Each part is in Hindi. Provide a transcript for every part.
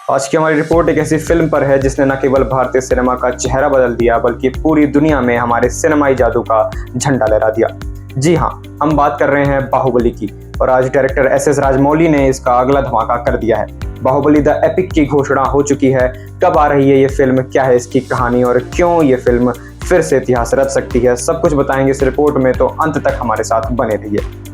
आज की हमारी रिपोर्ट एक ऐसी फिल्म पर है जिसने न केवल भारतीय सिनेमा का चेहरा बदल दिया बल्कि पूरी दुनिया में हमारे सिनेमाई जादू का झंडा लहरा दिया। जी हाँ, हम बात कर रहे हैं बाहुबली की और आज डायरेक्टर एस राजमौली ने इसका अगला धमाका कर दिया है। बाहुबली द एपिक की घोषणा हो चुकी है। कब आ रही है ये फिल्म, क्या है इसकी कहानी और क्यों ये फिल्म फिर से इतिहास रच सकती है, सब कुछ बताएंगे इस रिपोर्ट में, तो अंत तक हमारे साथ बने रहिए।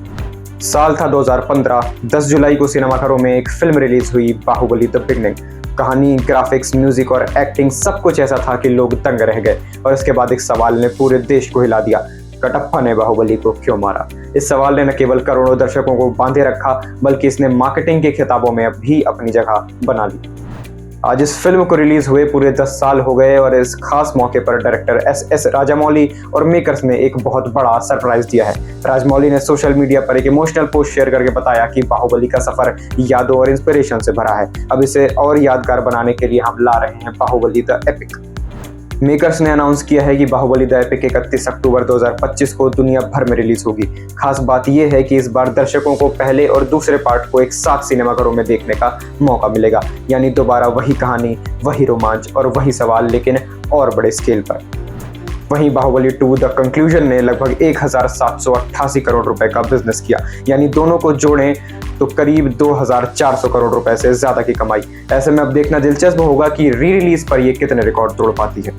साल था 2015, 10 जुलाई को सिनेमाघरों में एक फिल्म रिलीज हुई, बाहुबली द बिगनिंग। कहानी, ग्राफिक्स, म्यूजिक और एक्टिंग सब कुछ ऐसा था कि लोग दंग रह गए। और इसके बाद एक सवाल ने पूरे देश को हिला दिया, कटप्पा ने बाहुबली को क्यों मारा। इस सवाल ने न केवल करोड़ों दर्शकों को बांधे रखा बल्कि इसने मार्केटिंग के खिताबों में भी अपनी जगह बना ली। आज इस फिल्म को रिलीज हुए पूरे 10 साल हो गए और इस खास मौके पर डायरेक्टर एस राजामौली और मेकर्स ने एक बहुत बड़ा सरप्राइज दिया है। राजमौली ने सोशल मीडिया पर एक इमोशनल पोस्ट शेयर करके बताया कि बाहुबली का सफर यादों और इंस्पिरेशन से भरा है। अब इसे और यादगार बनाने के लिए हम ला रहे हैं बाहुबली द एपिक। मेकर्स ने अनाउंस किया है कि बाहुबली द एपिक 31 अक्टूबर 2025 को दुनिया भर में रिलीज होगी। खास बात यह है कि इस बार दर्शकों को पहले और दूसरे पार्ट को एक साथ सिनेमाघरों में देखने का मौका मिलेगा, यानी दोबारा वही कहानी, वही रोमांच और वही सवाल, लेकिन और बड़े स्केल पर। वहीं बाहुबली 2 द कंक्लूजन ने लगभग 1788 करोड़ रुपए का बिजनेस किया, यानी दोनों को जोड़ें तो करीब 2400 करोड़ रुपए से ज्यादा की कमाई। ऐसे में अब देखना दिलचस्प होगा कि री रिलीज पर ये कितने रिकॉर्ड तोड़ पाती है।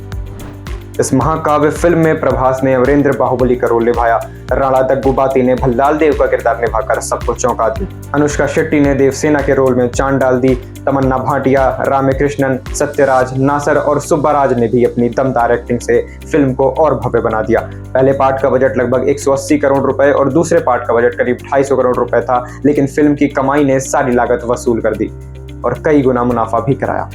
इस महाकाव्य फिल्म में प्रभास ने अमरेंद्र बाहुबली का रोल निभाया। राणा दग्गुबाती ने भल्लाल देव का किरदार निभाकर सबको चौंका दिया। अनुष्का शेट्टी ने देवसेना के रोल में चांद डाल दी। तमन्ना भाटिया, रामकृष्णन, सत्यराज, नासर और सुब्बाराज ने भी अपनी दमदार एक्टिंग से फिल्म को और भव्य बना दिया। पहले पार्ट का बजट लगभग 180 करोड़ रुपए और दूसरे पार्ट का बजट करीब 250 करोड़ रुपए था, लेकिन फिल्म की कमाई ने सारी लागत वसूल कर दी और कई गुना मुनाफा भी कराया।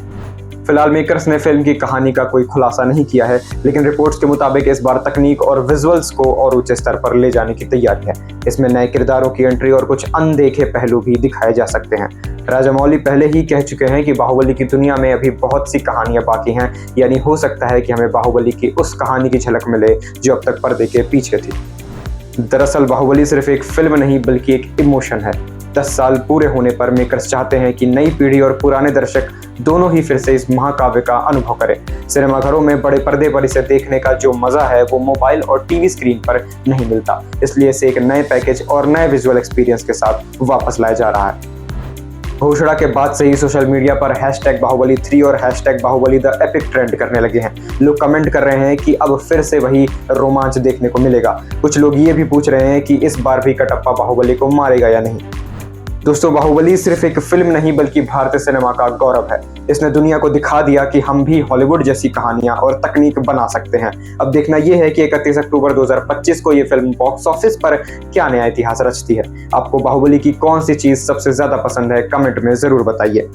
फिलहाल मेकर्स ने फिल्म की कहानी का कोई खुलासा नहीं किया है, लेकिन रिपोर्ट्स के मुताबिक इस बार तकनीक और विजुअल्स को और ऊंचे स्तर पर ले जाने की तैयारी है। इसमें नए किरदारों की एंट्री और कुछ अनदेखे पहलू भी दिखाए जा सकते हैं। राजामौली पहले ही कह चुके हैं कि बाहुबली की दुनिया में अभी बहुत सी कहानियां बाकी हैं, यानी हो सकता है कि हमें बाहुबली की उस कहानी की झलक मिले जो अब तक पर्दे के पीछे थी। दरअसल बाहुबली सिर्फ एक फिल्म नहीं बल्कि एक इमोशन है। 10 साल पूरे होने पर मेकर्स चाहते हैं कि नई पीढ़ी और पुराने दर्शक दोनों ही फिर से इस महाकाव्य का अनुभव करें। सिनेमाघरों में बड़े पर्दे पर इसे देखने का जो मजा है वो मोबाइल और टीवी स्क्रीन पर नहीं मिलता, इसलिए इसे एक नए पैकेज और नए विजुअल एक्सपीरियंस के साथ वापस लाया जा रहा है। घोषणा के बाद से ही सोशल मीडिया पर #बाहुबली 3 और #बाहुबली द एपिक ट्रेंड करने लगे हैं। लोग कमेंट कर रहे हैं कि अब फिर से वही रोमांच देखने को मिलेगा। कुछ लोग ये भी पूछ रहे हैं कि इस बार भी कटप्पा बाहुबली को मारेगा या नहीं। दोस्तों, बाहुबली सिर्फ एक फिल्म नहीं बल्कि भारतीय सिनेमा का गौरव है। इसने दुनिया को दिखा दिया कि हम भी हॉलीवुड जैसी कहानियां और तकनीक बना सकते हैं। अब देखना यह है कि 31 अक्टूबर 2025 को ये फिल्म बॉक्स ऑफिस पर क्या नया इतिहास रचती है। आपको बाहुबली की कौन सी चीज सबसे ज्यादा पसंद है, कमेंट में जरूर बताइए।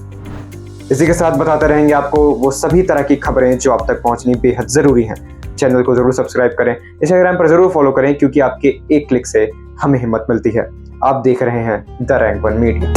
इसी के साथ बताते रहेंगे आपको वो सभी तरह की खबरें जो आप तक पहुंचनी बेहद जरूरी हैं। चैनल को जरूर सब्सक्राइब करें, इंस्टाग्राम पर जरूर फॉलो करें, क्योंकि आपके एक क्लिक से हमें हिम्मत मिलती है। आप देख रहे हैं द रैंक 1 मीडिया।